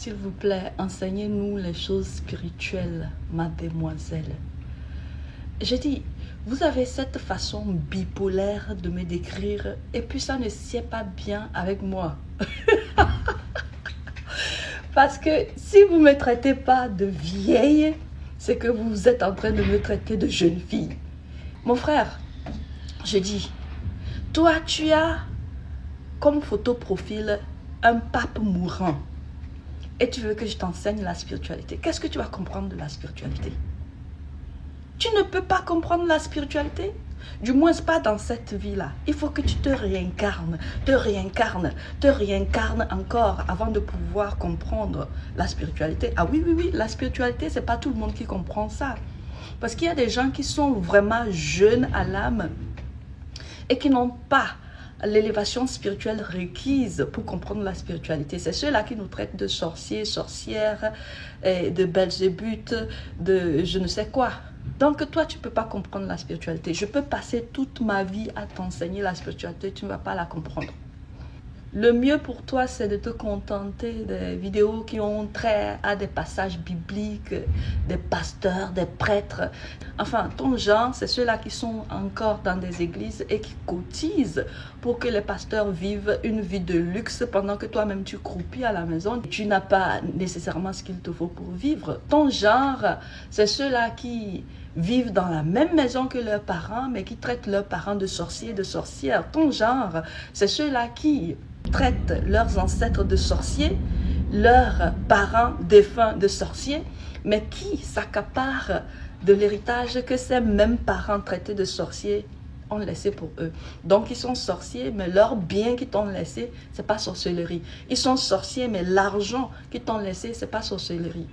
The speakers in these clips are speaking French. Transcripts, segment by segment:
s'il vous plaît, enseignez-nous les choses spirituelles, mademoiselle. J'ai dit, vous avez cette façon bipolaire de me décrire et puis ça ne sied pas bien avec moi. Parce que si vous ne me traitez pas de vieille, c'est que vous êtes en train de me traiter de jeune fille. Mon frère, je dis, toi tu as comme photo profil un pape mourant et tu veux que je t'enseigne la spiritualité. Qu'est-ce que tu vas comprendre de la spiritualité? Tu ne peux pas comprendre la spiritualité, du moins pas dans cette vie-là. Il faut que tu te réincarnes encore avant de pouvoir comprendre la spiritualité. Ah oui, la spiritualité, c'est pas tout le monde qui comprend ça. Parce qu'il y a des gens qui sont vraiment jeunes à l'âme et qui n'ont pas l'élévation spirituelle requise pour comprendre la spiritualité. C'est ceux-là qui nous traitent de sorciers, sorcières, de belzébuth, de je ne sais quoi. Donc toi, tu ne peux pas comprendre la spiritualité. Je peux passer toute ma vie à t'enseigner la spiritualité, tu ne vas pas la comprendre. Le mieux pour toi, c'est de te contenter des vidéos qui ont trait à des passages bibliques, des pasteurs, des prêtres. Enfin, ton genre, c'est ceux-là qui sont encore dans des églises et qui cotisent pour que les pasteurs vivent une vie de luxe pendant que toi-même tu croupis à la maison. Tu n'as pas nécessairement ce qu'il te faut pour vivre. Ton genre, c'est ceux-là qui vivent dans la même maison que leurs parents, mais qui traitent leurs parents de sorciers et de sorcières. Ton genre, c'est ceux-là qui traitent leurs ancêtres de sorciers, leurs parents défunts de sorciers, mais qui s'accaparent de l'héritage que ces mêmes parents traités de sorciers ont laissé pour eux. Donc ils sont sorciers, mais leurs biens qu'ils t'ont laissé, c'est pas sorcellerie. Ils sont sorciers, mais l'argent qu'ils t'ont laissé, c'est pas sorcellerie.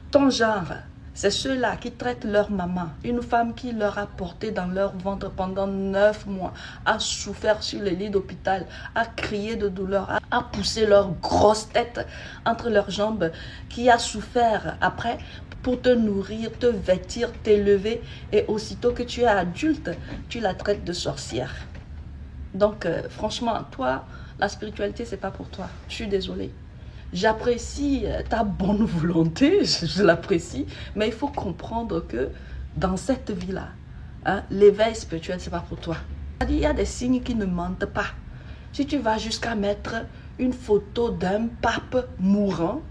Ton genre, c'est ceux-là qui traitent leur maman, une femme qui leur a porté dans leur ventre pendant 9 mois, a souffert sur les lits d'hôpital, a crié de douleur, a poussé leur grosse tête entre leurs jambes, qui a souffert après pour te nourrir, te vêtir, t'élever, et aussitôt que tu es adulte, tu la traites de sorcière. Donc franchement, toi, la spiritualité, c'est pas pour toi. Je suis désolée. J'apprécie ta bonne volonté, je l'apprécie, mais il faut comprendre que dans cette vie-là, hein, l'éveil spirituel, c'est pas pour toi. Il y a des signes qui ne mentent pas. Si tu vas jusqu'à mettre une photo d'un pape mourant,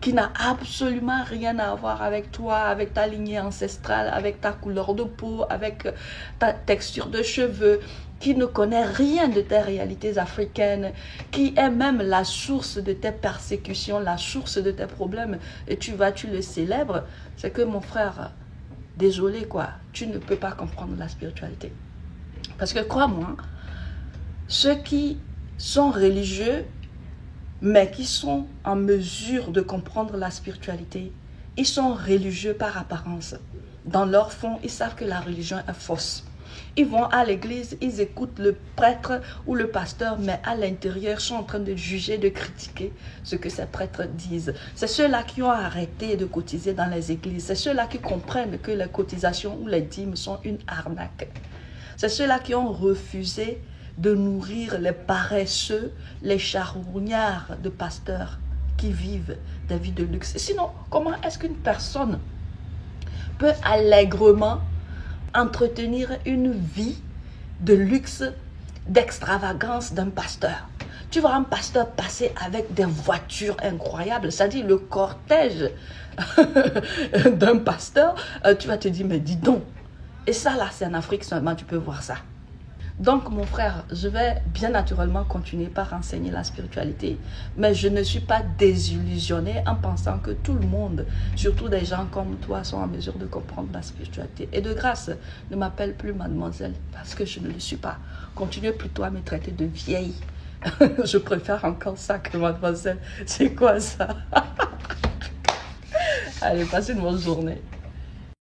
qui n'a absolument rien à voir avec toi, avec ta lignée ancestrale, avec ta couleur de peau, avec ta texture de cheveux, qui ne connaît rien de tes réalités africaines, qui est même la source de tes persécutions, la source de tes problèmes, et tu le célèbres, c'est que mon frère, désolé quoi, tu ne peux pas comprendre la spiritualité. Parce que crois-moi, ceux qui sont religieux, mais qui sont en mesure de comprendre la spiritualité, ils sont religieux par apparence. Dans leur fond, ils savent que la religion est fausse. Ils vont à l'église, ils écoutent le prêtre ou le pasteur, mais à l'intérieur, ils sont en train de juger, de critiquer ce que ces prêtres disent. C'est ceux-là qui ont arrêté de cotiser dans les églises. C'est ceux-là qui comprennent que les cotisations ou les dîmes sont une arnaque. C'est ceux-là qui ont refusé de nourrir les paresseux, les charognards de pasteurs qui vivent des vies de luxe. Sinon, comment est-ce qu'une personne peut allègrement entretenir une vie de luxe, d'extravagance d'un pasteur? Tu vois un pasteur passer avec des voitures incroyables, c'est-à-dire le cortège d'un pasteur, tu vas te dire, mais dis donc. Et ça là, c'est en Afrique seulement, tu peux voir ça. Donc mon frère, je vais bien naturellement continuer par enseigner la spiritualité, mais je ne suis pas désillusionnée en pensant que tout le monde, surtout des gens comme toi, sont en mesure de comprendre la spiritualité. Et de grâce, ne m'appelle plus mademoiselle, parce que je ne le suis pas. Continue plutôt à me traiter de vieille. Je préfère encore ça que mademoiselle. C'est quoi ça? Allez, passez une bonne journée.